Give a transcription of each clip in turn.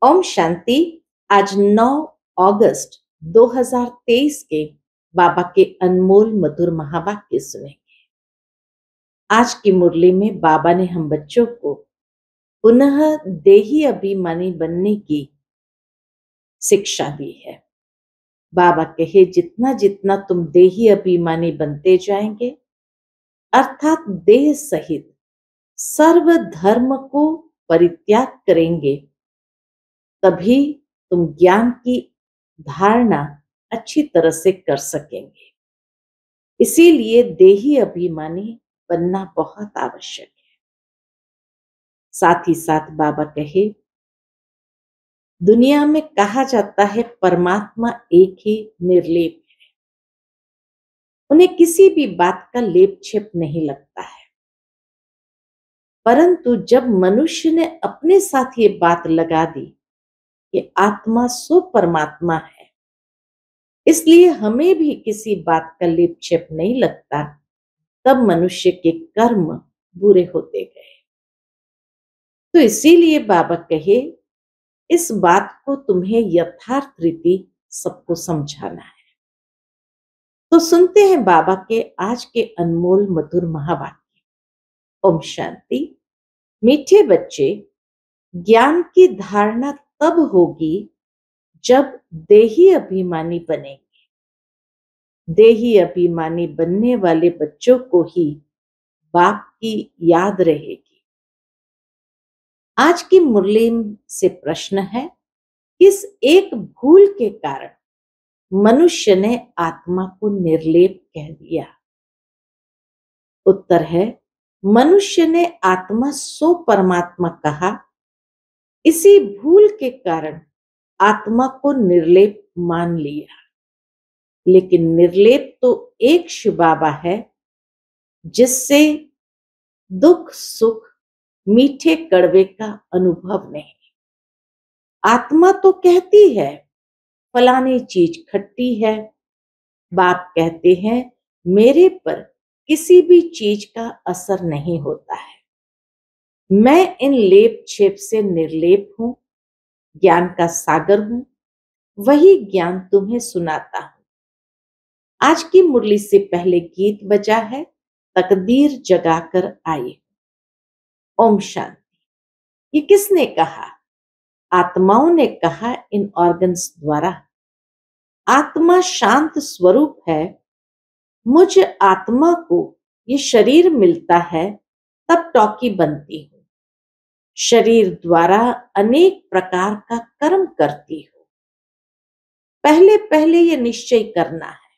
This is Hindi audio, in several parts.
ओम शांति। आज 9 अगस्त 2023 के बाबा के अनमोल मधुर महावाक्य सुनेंगे। आज की मुरली में बाबा ने हम बच्चों को पुनः देही अभिमानी बनने की शिक्षा दी है। बाबा कहे, जितना जितना तुम देही अभिमानी बनते जाएंगे, अर्थात देह सहित सर्व धर्म को परित्याग करेंगे, तभी तुम ज्ञान की धारणा अच्छी तरह से कर सकेंगे। इसीलिए देही अभिमानी बनना बहुत आवश्यक है। साथ ही साथ बाबा कहे, दुनिया में कहा जाता है परमात्मा एक ही निर्लेप है, उन्हें किसी भी बात का लेप छेप नहीं लगता है। परंतु जब मनुष्य ने अपने साथ ये बात लगा दी कि आत्मा सो परमात्मा है, इसलिए हमें भी किसी बात का लेप छेप नहीं लगता, तब मनुष्य के कर्म बुरे होते गए। तो इसीलिए बाबा कहे, इस बात को तुम्हें यथार्थ रीति सबको समझाना है। तो सुनते हैं बाबा के आज के अनमोल मधुर महावाक्य। ओम शांति। मीठे बच्चे, ज्ञान की धारणा तब होगी जब देही अभिमानी बनेंगे। देही अभिमानी बनने वाले बच्चों को ही बाप की याद रहेगी। आज की मुरली से प्रश्न है, किस एक भूल के कारण मनुष्य ने आत्मा को निर्लेप कह दिया? उत्तर है, मनुष्य ने आत्मा सो परमात्मा कहा, इसी भूल के कारण आत्मा को निर्लेप मान लिया। लेकिन निर्लेप तो एक शिव बाबा है, जिससे दुख सुख मीठे कड़वे का अनुभव नहीं। आत्मा तो कहती है फलानी चीज खट्टी है, बाप कहते हैं मेरे पर किसी भी चीज का असर नहीं होता है, मैं इन लेप छेप से निर्लेप हूं, ज्ञान का सागर हूं, वही ज्ञान तुम्हें सुनाता हूं। आज की मुरली से पहले गीत बजा है, तकदीर जगाकर आई। ओम शांति। ये किसने कहा? आत्माओं ने कहा इन ऑर्गन्स द्वारा। आत्मा शांत स्वरूप है। मुझ आत्मा को ये शरीर मिलता है तब टॉकी बनती हूं। शरीर द्वारा अनेक प्रकार का कर्म करती हूं। पहले पहले ये निश्चय करना है।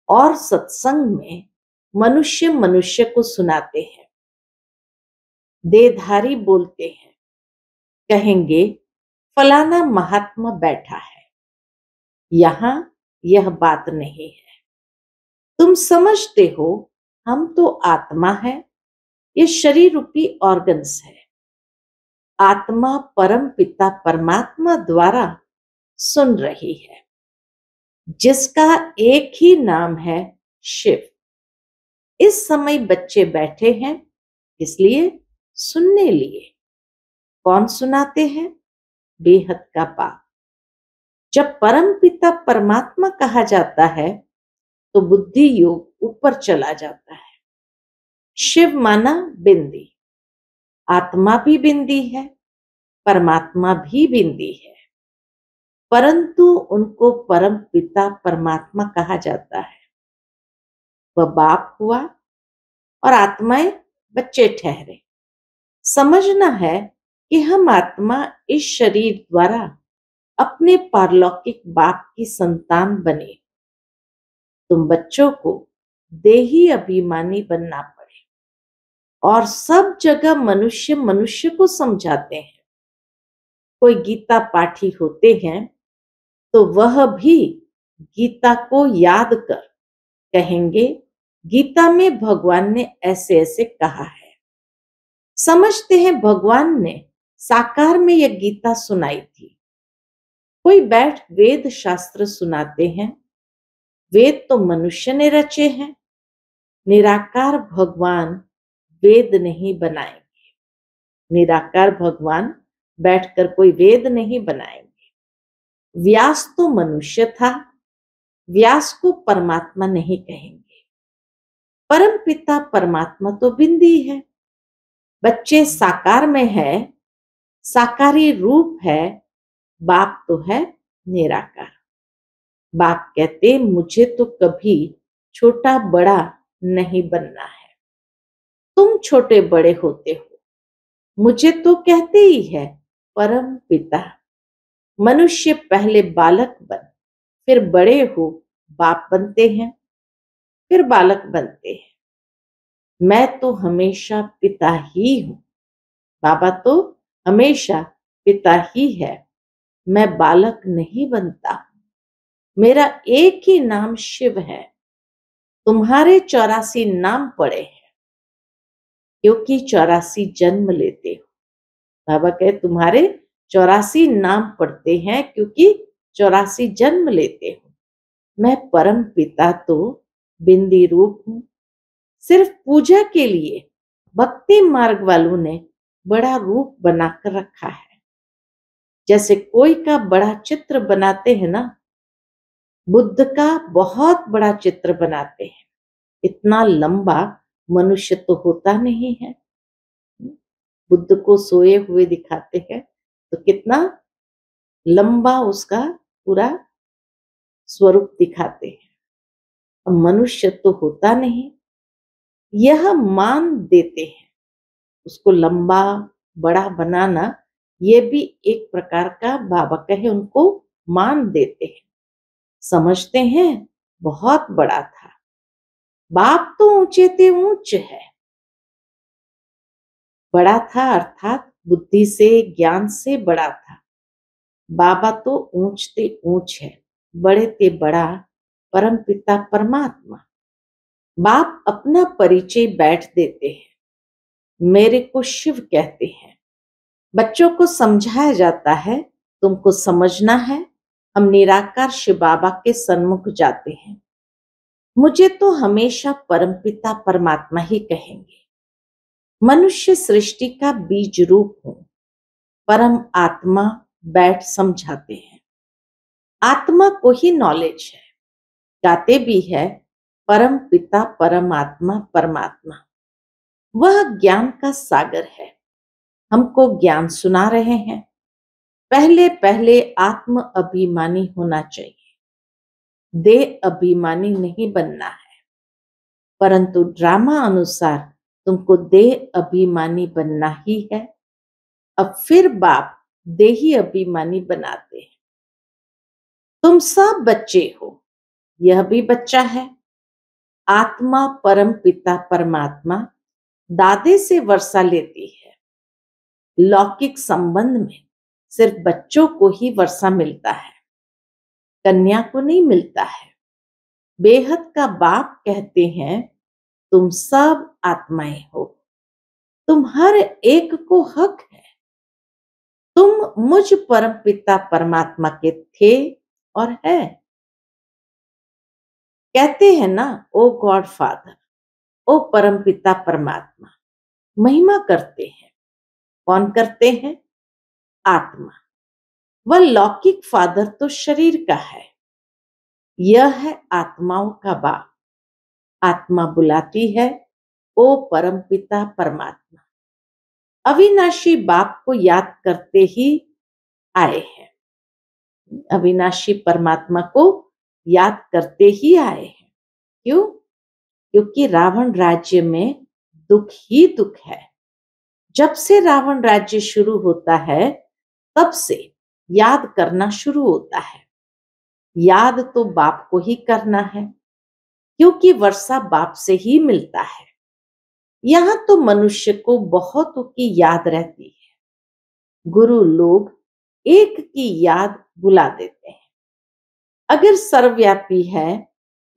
और सत्संग में मनुष्य मनुष्य को सुनाते हैं। देहधारी बोलते हैं, कहेंगे फलाना महात्मा बैठा है, यहां यह बात नहीं है। तुम समझते हो हम तो आत्मा है, ये शरीर रूपी ऑर्गन्स है। आत्मा परम पिता परमात्मा द्वारा सुन रही है, जिसका एक ही नाम है शिव। इस समय बच्चे बैठे हैं, इसलिए सुनने लिए। कौन सुनाते हैं? बेहद का बाप। जब परम पिता परमात्मा कहा जाता है तो बुद्धि योग ऊपर चला जाता है। शिव माना बिंदी। आत्मा भी बिंदी है, परमात्मा भी बिंदी है, परंतु उनको परम पिता परमात्मा कहा जाता है। वह बाप हुआ और आत्माएं बच्चे ठहरे। समझना है कि हम आत्मा इस शरीर द्वारा अपने पारलौकिक बाप की संतान बने। तुम बच्चों को देही अभिमानी बनना पड़े। और सब जगह मनुष्य मनुष्य को समझाते हैं। कोई गीता पाठी होते हैं तो वह भी गीता को याद कर कहेंगे, गीता में भगवान ने ऐसे ऐसे कहा है। समझते हैं भगवान ने साकार में यह गीता सुनाई थी। कोई बैठ वेद शास्त्र सुनाते हैं। वेद तो मनुष्य ने रचे हैं, निराकार भगवान वेद नहीं बनाएंगे। निराकार भगवान बैठकर कोई वेद नहीं बनाएंगे। व्यास तो मनुष्य था, व्यास को परमात्मा नहीं कहेंगे। परम पिता परमात्मा तो बिंदी है। बच्चे साकार में है, साकारी रूप है, बाप तो है निराकार। बाप कहते मुझे तो कभी छोटा बड़ा नहीं बनना है। तुम छोटे बड़े होते हो, मुझे तो कहते ही है परम पिता। मनुष्य पहले बालक बन, फिर बड़े हो बाप बनते हैं, फिर बालक बनते हैं। मैं तो हमेशा पिता ही हूं, बाबा तो हमेशा पिता ही है। मैं बालक नहीं बनता, मेरा एक ही नाम शिव है। तुम्हारे 84 नाम पड़े हैं, क्योंकि 84 जन्म लेते हो। बाबा कहे तुम्हारे 84 नाम पड़ते हैं, क्योंकि 84 जन्म लेते हो। मैं परम पिता तो बिंदी रूप हूं। सिर्फ पूजा के लिए भक्ति मार्ग वालों ने बड़ा रूप बनाकर रखा है। जैसे कोई का बड़ा चित्र बनाते हैं ना, बुद्ध का बहुत बड़ा चित्र बनाते हैं। इतना लंबा मनुष्य तो होता नहीं है। बुद्ध को सोए हुए दिखाते हैं तो कितना लंबा उसका पूरा स्वरूप दिखाते हैं। और मनुष्य तो होता नहीं, यह मान देते हैं। उसको लंबा बड़ा बनाना ये भी एक प्रकार का बाबा कहे उनको मान देते हैं। समझते हैं बहुत बड़ा था। बाप तो ऊंचे ते ऊंच है। बड़ा था अर्थात बुद्धि से ज्ञान से बड़ा था। बाबा तो ऊंच ते ऊंच है, बड़े ते बड़ा परम पिता परमात्मा। बाप अपना परिचय बैठ देते हैं, मेरे को शिव कहते हैं। बच्चों को समझाया जाता है तुमको समझना है, हम निराकार शिव बाबा के सन्मुख जाते हैं। मुझे तो हमेशा परमपिता परमात्मा ही कहेंगे। मनुष्य सृष्टि का बीज रूप हूं, परम आत्मा बैठ समझाते हैं। आत्मा को ही नॉलेज है, गाते भी है परम पिता परमात्मा परमात्मा। वह ज्ञान का सागर है, हमको ज्ञान सुना रहे हैं। पहले पहले आत्म अभिमानी होना चाहिए, देह अभिमानी नहीं बनना है। परंतु ड्रामा अनुसार तुमको देह अभिमानी बनना ही है। अब फिर बाप देही अभिमानी बनाते हैं। तुम सब बच्चे हो, यह भी बच्चा है। आत्मा परम पिता परमात्मा दादे से वर्षा लेती है। लौकिक संबंध में सिर्फ बच्चों को ही वर्षा मिलता है, कन्या को नहीं मिलता है। बेहद का बाप कहते हैं तुम सब आत्माएं हो, तुम हर एक को हक है। तुम मुझ परम पिता परमात्मा के थे और है। कहते हैं ना ओ गॉड फादर, ओ परम पिता परमात्मा। महिमा करते हैं, कौन करते हैं? आत्मा। वह लौकिक फादर तो शरीर का है, यह है आत्माओं का बाप। आत्मा बुलाती है ओ परम पिता परमात्मा। अविनाशी बाप को याद करते ही आए हैं, अविनाशी परमात्मा को याद करते ही आए हैं। क्यों? क्योंकि रावण राज्य में दुख ही दुख है। जब से रावण राज्य शुरू होता है तब से याद करना शुरू होता है। याद तो बाप को ही करना है, क्योंकि वर्षा बाप से ही मिलता है। यहां तो मनुष्य को बहुतों की याद रहती है, गुरु लोग एक की याद बुला देते हैं। अगर सर्वव्यापी है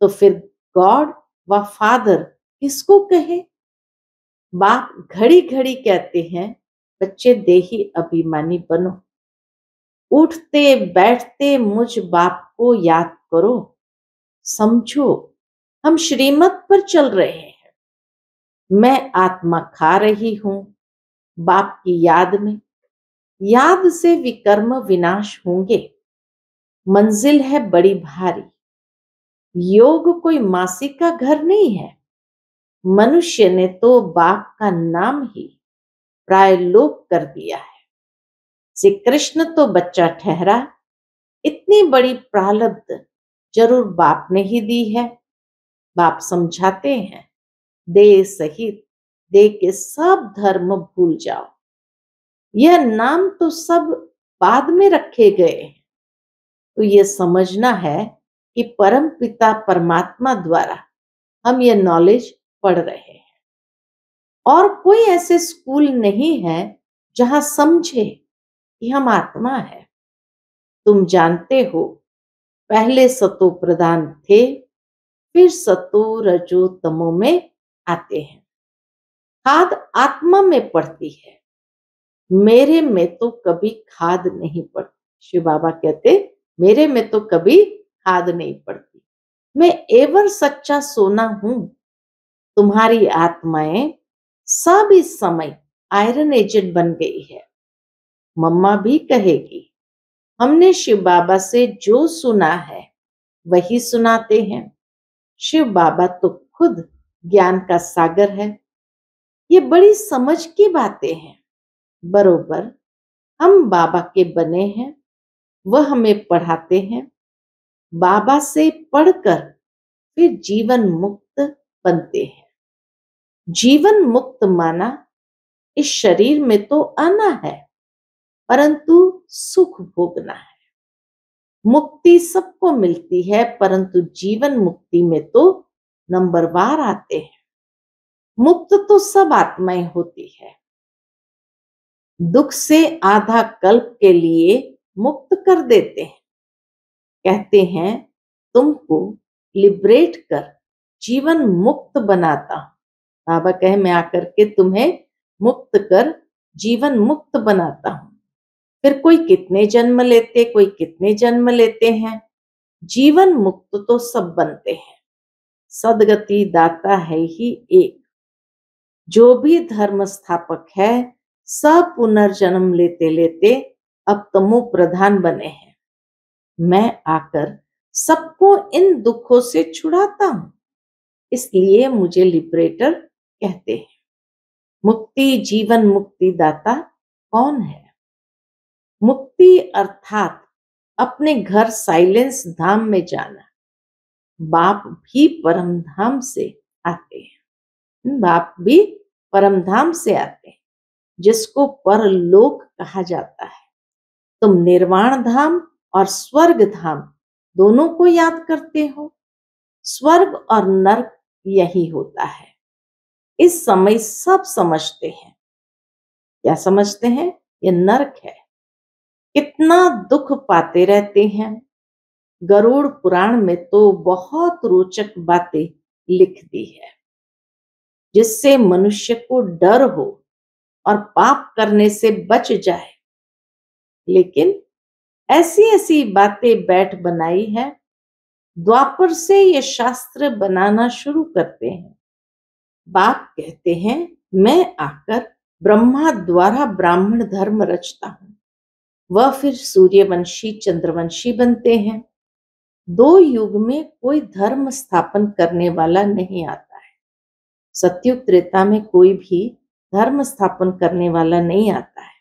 तो फिर गॉड व फादर किसको कहे? बाप घड़ी घड़ी कहते हैं बच्चे देही अभिमानी बनो, उठते बैठते मुझ बाप को याद करो। समझो हम श्रीमत पर चल रहे हैं। मैं आत्मा खा रही हूं बाप की याद में। याद से विकर्म विनाश होंगे। मंजिल है बड़ी भारी। योग कोई मासी का घर नहीं है। मनुष्य ने तो बाप का नाम ही प्रायलोप कर दिया है। श्री कृष्ण तो बच्चा ठहरा। इतनी बड़ी प्रारब्ध जरूर बाप ने ही दी है। बाप समझाते हैं, देह सहित देह के सब धर्म भूल जाओ। यह नाम तो सब बाद में रखे गए हैं। तो ये समझना है कि परम पिता परमात्मा द्वारा हम ये नॉलेज पढ़ रहे हैं। और कोई ऐसे स्कूल नहीं है जहां समझे कि हम आत्मा है। तुम जानते हो, पहले सतो प्रधान थे, फिर सतो रजो तमो में आते हैं। खाद आत्मा में पड़ती है, मेरे में तो कभी खाद नहीं पड़ती। शिव बाबा कहते, मेरे में तो कभी खाद नहीं पड़ती। मैं एवर सच्चा सोना हूं। तुम्हारी आत्माएं सब इस समय आयरन एजेंट बन गई है। मम्मा भी कहेगी, हमने शिव बाबा से जो सुना है वही सुनाते हैं। शिव बाबा तो खुद ज्ञान का सागर है। ये बड़ी समझ की बातें हैं। बरोबर हम बाबा के बने हैं, वह हमें पढ़ाते हैं। बाबा से पढ़कर फिर जीवन मुक्त बनते हैं। जीवन मुक्त माना इस शरीर में तो आना है, परंतु सुख भोगना है। मुक्ति सबको मिलती है, परंतु जीवन मुक्ति में तो नंबरवार आते हैं। मुक्त तो सब आत्माएं होती है। दुख से आधा कल्प के लिए मुक्त कर देते हैं। कहते हैं, तुमको लिबरेट कर जीवन मुक्त बनाता हूं। बाबा कहे, मैं आकर के तुम्हें मुक्त कर जीवन मुक्त बनाता हूं। फिर कोई कितने जन्म लेते, कोई कितने जन्म लेते हैं। जीवन मुक्त तो सब बनते हैं। सदगति दाता है ही एक। जो भी धर्म स्थापक है, सब पुनर्जन्म लेते लेते अब तमो प्रधान बने हैं। मैं आकर सबको इन दुखों से छुड़ाता हूं, इसलिए मुझे लिबरेटर कहते हैं। मुक्ति जीवन मुक्ति दाता कौन है? मुक्ति अर्थात अपने घर साइलेंस धाम में जाना। बाप भी परम धाम से आते हैं। बाप भी परम धाम से आते हैं, जिसको परलोक कहा जाता है। तुम निर्वाण धाम और स्वर्ग धाम दोनों को याद करते हो। स्वर्ग और नरक यही होता है। इस समय सब समझते हैं। क्या समझते हैं? ये नरक है। कितना दुख पाते रहते हैं। गरुड़ पुराण में तो बहुत रोचक बातें लिख दी है, जिससे मनुष्य को डर हो और पाप करने से बच जाए। लेकिन ऐसी ऐसी बातें बैठ बनाई है। द्वापर से ये शास्त्र बनाना शुरू करते हैं। बाप कहते हैं, मैं आकर ब्रह्मा द्वारा ब्राह्मण धर्म रचता हूं। वह फिर सूर्यवंशी चंद्रवंशी बनते हैं। दो युग में कोई धर्म स्थापन करने वाला नहीं आता है। सतयुग त्रेता में कोई भी धर्म स्थापन करने वाला नहीं आता है।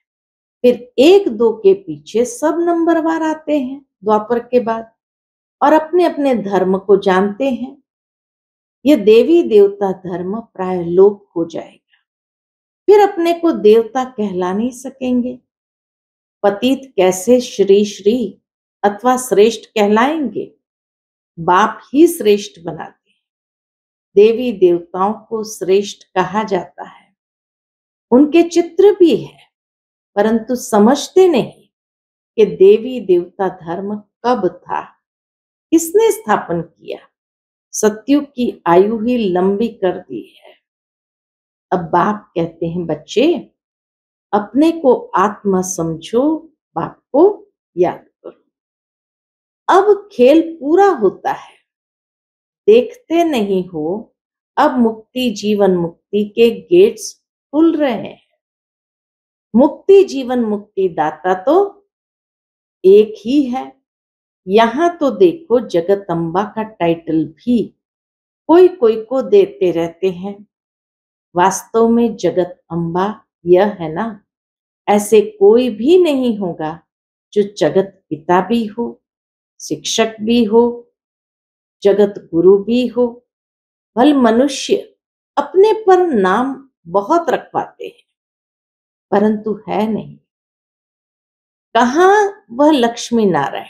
फिर एक दो के पीछे सब नंबरवार आते हैं द्वापर के बाद, और अपने अपने धर्म को जानते हैं। यह देवी देवता धर्म प्राय लोप हो जाएगा। फिर अपने को देवता कहला नहीं सकेंगे। पतित कैसे श्री श्री अथवा श्रेष्ठ कहलाएंगे? बाप ही श्रेष्ठ बनाते हैं। देवी देवताओं को श्रेष्ठ कहा जाता है। उनके चित्र भी है, परंतु समझते नहीं कि देवी देवता धर्म कब था, किसने स्थापन किया। सतयुग की आयु ही लंबी कर दी है। अब बाप कहते हैं, बच्चे अपने को आत्मा समझो, बाप को याद करो। अब खेल पूरा होता है। देखते नहीं हो, अब मुक्ति जीवन मुक्ति के गेट्स खुल रहे हैं। मुक्ति जीवन मुक्ति दाता तो एक ही है। यहाँ तो देखो जगदम्बा का टाइटल भी कोई कोई को देते रहते हैं। वास्तव में जगत अम्बा यह है ना, ऐसे कोई भी नहीं होगा जो जगत पिता भी हो, शिक्षक भी हो, जगत गुरु भी हो। भल मनुष्य अपने पर नाम बहुत रखवाते हैं, परंतु है नहीं। कहाँ वह लक्ष्मी नारायण,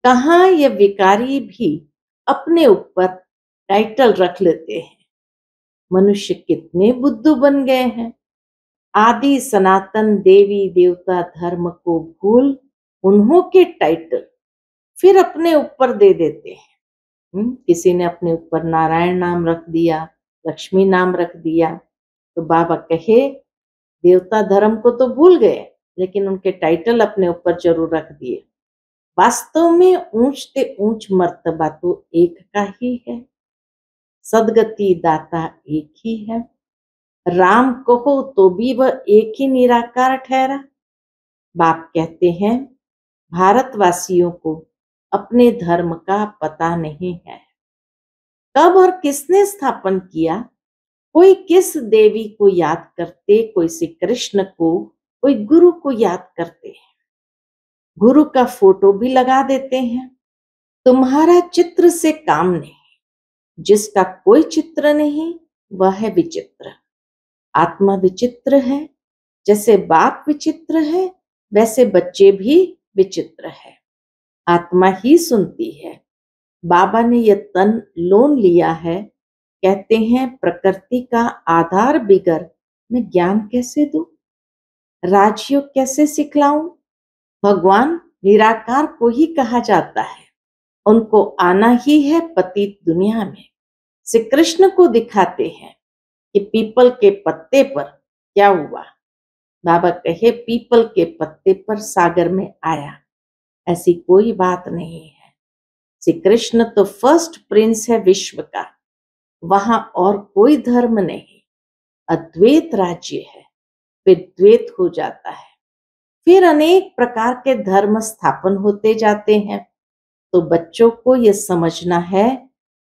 कहाँ ये विकारी भी अपने ऊपर टाइटल रख लेते हैं। मनुष्य कितने बुद्धू बन गए हैं। आदि सनातन देवी देवता धर्म को भूल उन्हों के टाइटल फिर अपने ऊपर दे देते हैं। किसी ने अपने ऊपर नारायण नाम रख दिया, लक्ष्मी नाम रख दिया, तो बाबा कहे देवता धर्म को तो भूल गए, लेकिन उनके टाइटल अपने ऊपर जरूर रख दिए। वास्तव में ऊंच से ऊंच मर्तबा तो एक का ही है। सदगति दाता एक ही है। राम कहो तो भी वह एक ही निराकार ठहरा। बाप कहते हैं भारतवासियों को अपने धर्म का पता नहीं है। कब और किसने स्थापन किया? कोई किस देवी को याद करते, कोई श्री कृष्ण को, कोई गुरु को याद करते हैं। गुरु का फोटो भी लगा देते हैं। तुम्हारा चित्र से काम नहीं। जिसका कोई चित्र नहीं वह है विचित्र। आत्मा विचित्र है। जैसे बाप विचित्र है, वैसे बच्चे भी विचित्र है। आत्मा ही सुनती है। बाबा ने यह तन लोन लिया है। कहते हैं प्रकृति का आधार बिगर मैं ज्ञान कैसे दूं, राजयोग कैसे सिखलाऊं। भगवान निराकार को ही कहा जाता है। उनको आना ही है पतित दुनिया में। श्री कृष्ण को दिखाते हैं कि पीपल के पत्ते पर क्या हुआ। बाबा कहे पीपल के पत्ते पर सागर में आया, ऐसी कोई बात नहीं है। श्री कृष्ण तो फर्स्ट प्रिंस है विश्व का, वहां और कोई धर्म नहीं। अद्वैत राज्य है, फिर द्वैत हो जाता है, फिर अनेक प्रकार के धर्म स्थापन होते जाते हैं। तो बच्चों को यह समझना है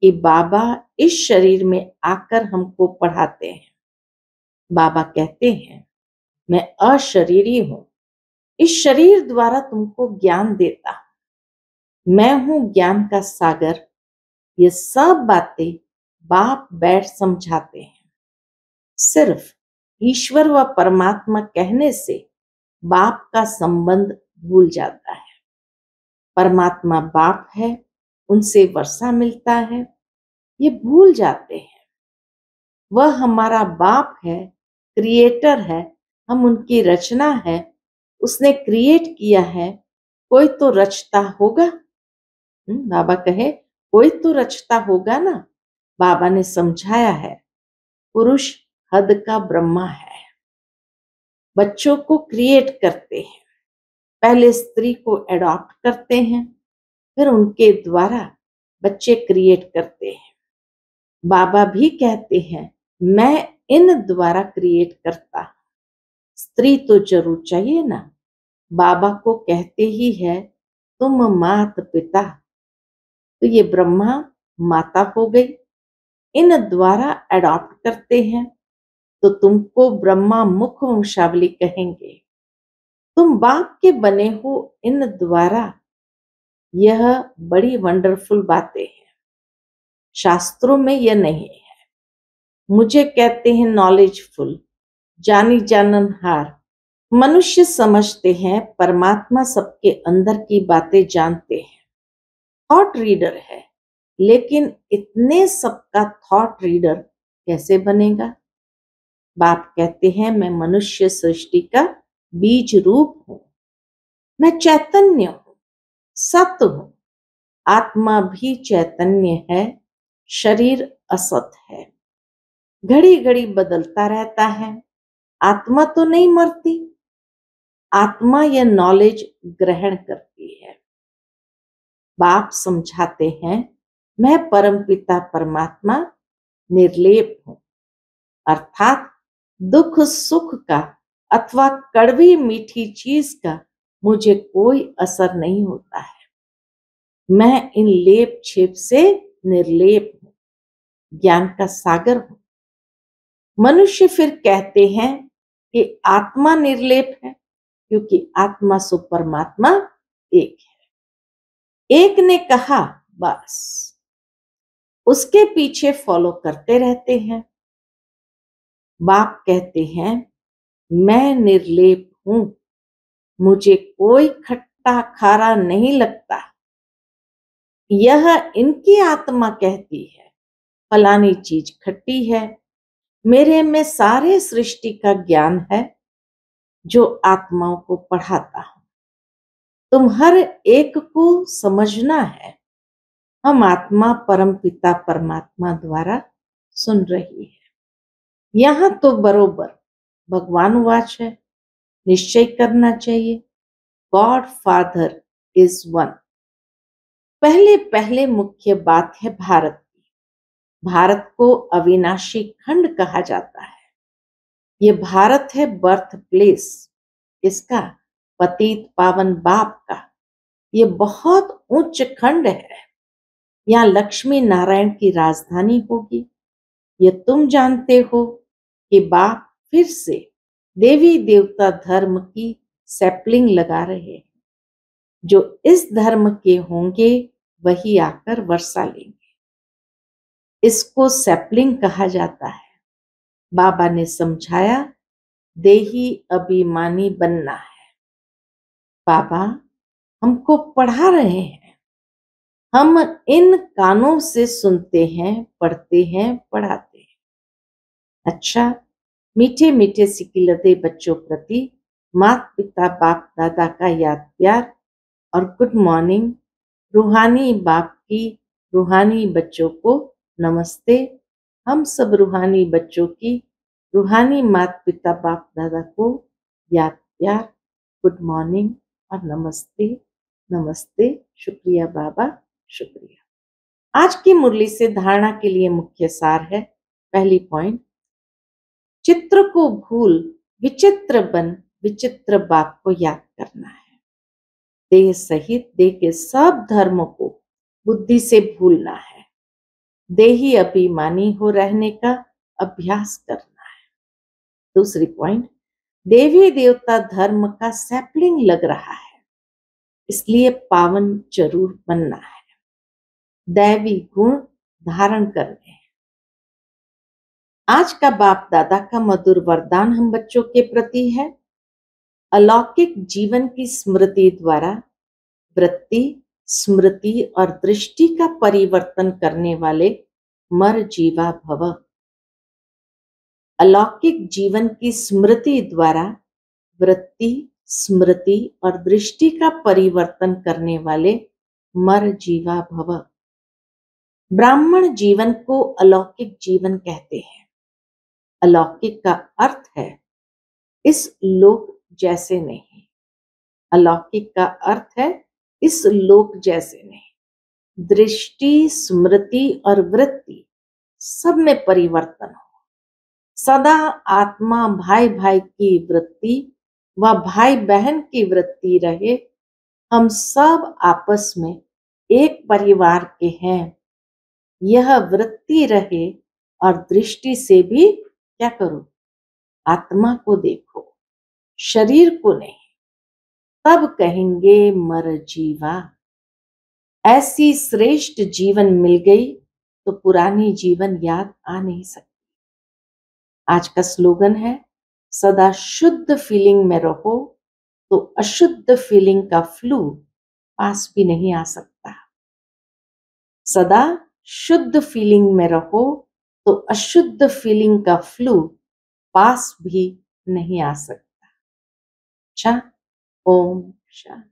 कि बाबा इस शरीर में आकर हमको पढ़ाते हैं। बाबा कहते हैं मैं अशरीरी हूं, इस शरीर द्वारा तुमको ज्ञान देता हूं। मैं हूं ज्ञान का सागर। ये सब बातें बाप बैठ समझाते हैं। सिर्फ ईश्वर व परमात्मा कहने से बाप का संबंध भूल जाता है। परमात्मा बाप है, उनसे वर्षा मिलता है, ये भूल जाते हैं। वह हमारा बाप है, क्रिएटर है, हम उनकी रचना है। उसने क्रिएट किया है, कोई तो रचता होगा। बाबा कहे कोई तो रचता होगा ना। बाबा ने समझाया है पुरुष हद का ब्रह्मा है। बच्चों को क्रिएट करते हैं, पहले स्त्री को एडॉप्ट करते हैं, फिर उनके द्वारा बच्चे क्रिएट करते हैं। बाबा भी कहते हैं मैं इन द्वारा क्रिएट करता। स्त्री तो जरूर चाहिए ना। बाबा को कहते ही है तुम मात पिता, तो ये ब्रह्मा माता हो गई। इन द्वारा एडॉप्ट करते हैं तो तुमको ब्रह्मा मुख वंशावली कहेंगे। तुम बाप के बने हो इन द्वारा। यह बड़ी वंडरफुल बातें हैं, शास्त्रों में यह नहीं है। मुझे कहते हैं नॉलेजफुल, जानी जाननहार। मनुष्य समझते हैं परमात्मा सबके अंदर की बातें जानते हैं, थॉट रीडर है। लेकिन इतने सबका थॉट रीडर कैसे बनेगा? बाप कहते हैं मैं मनुष्य सृष्टि का बीज रूप हूं। मैं चैतन्य हूं, सत्य हूं। आत्मा भी चैतन्य है, शरीर असत है। घड़ी घड़ी बदलता रहता है। आत्मा तो नहीं मरती। आत्मा यह नॉलेज ग्रहण करती है। बाप समझाते हैं मैं परमपिता परमात्मा निर्लेप हूं, अर्थात दुख सुख का अथवा कड़वी मीठी चीज का मुझे कोई असर नहीं होता है। मैं इन लेप छेप से निर्लेप हूं, ज्ञान का सागर हूं। मनुष्य फिर कहते हैं कि आत्मा निर्लेप है, क्योंकि आत्मा सो परमात्मा एक है। एक ने कहा, बस उसके पीछे फॉलो करते रहते हैं। बाप कहते हैं, मैं निर्लेप हूं, मुझे कोई खट्टा खारा नहीं लगता। यह इनकी आत्मा कहती है, फलानी चीज खट्टी है। मेरे में सारे सृष्टि का ज्ञान है जो आत्माओं को पढ़ाता हूं। तुम हर एक को समझना है। हम आत्मा परम पिता परमात्मा द्वारा सुन रही है। यहां तो बरोबर भगवान वाच है, निश्चय करना चाहिए, गॉड फादर इज वन। पहले पहले मुख्य बात है भारत की। भारत को अविनाशी खंड कहा जाता है। ये भारत है बर्थ प्लेस इसका, पतित पावन बाप का। ये बहुत उच्च खंड है। यहाँ लक्ष्मी नारायण की राजधानी होगी। ये तुम जानते हो कि बाप फिर से देवी देवता धर्म की सैपलिंग लगा रहे हैं। जो इस धर्म के होंगे वही आकर वर्षा लेंगे। इसको सैपलिंग कहा जाता है। बाबा ने समझाया, देही अभिमानी बनना है। बाबा हमको पढ़ा रहे हैं। हम इन कानों से सुनते हैं, पढ़ते हैं, पढ़ाते हैं। अच्छा, मीठे मीठे सिकिलते बच्चों प्रति माता पिता बाप दादा का याद प्यार और गुड मॉर्निंग। रूहानी बाप की रूहानी बच्चों को नमस्ते। हम सब रूहानी बच्चों की रूहानी माता पिता बाप दादा को याद प्यार, गुड मॉर्निंग और नमस्ते। नमस्ते, शुक्रिया बाबा, शुक्रिया। आज की मुरली से धारणा के लिए मुख्य सार है। पहली पॉइंट, चित्र को भूल विचित्र बन विचित्र बाप को याद करना है। देह सहित देह के सब धर्मों को बुद्धि से भूलना है। देही अभिमानी हो रहने का अभ्यास करना है। दूसरी पॉइंट, देवी देवता धर्म का सैपलिंग लग रहा है, इसलिए पावन जरूर बनना है। दैवी गुण धारण करने हैं। आज का बाप दादा का मधुर वरदान हम बच्चों के प्रति है। अलौकिक जीवन की स्मृति द्वारा वृत्ति, स्मृति और दृष्टि का परिवर्तन करने वाले मर जीवा भव। अलौकिक जीवन की स्मृति द्वारा वृत्ति, स्मृति और दृष्टि का परिवर्तन करने वाले मर जीवा भव। ब्राह्मण जीवन को अलौकिक जीवन कहते हैं। अलौकिक का अर्थ है इस लोक जैसे नहीं। अलौकिक का अर्थ है इस लोक जैसे नहीं। दृष्टि, स्मृति और वृत्ति सब में परिवर्तन हो। सदा आत्मा भाई भाई की वृत्ति व भाई बहन की वृत्ति रहे। हम सब आपस में एक परिवार के हैं। यह वृत्ति रहे और दृष्टि से भी क्या करो, आत्मा को देखो, शरीर को नहीं। तब कहेंगे मर जीवा। ऐसी श्रेष्ठ जीवन मिल गई तो पुरानी जीवन याद आ नहीं सकती। आज का स्लोगन है, सदा शुद्ध फीलिंग में रहो तो अशुद्ध फीलिंग का फ्लू पास भी नहीं आ सकता। सदा शुद्ध फीलिंग में रहो तो अशुद्ध फीलिंग का फ्लू पास भी नहीं आ सकता। अच्छा, ओम शांति।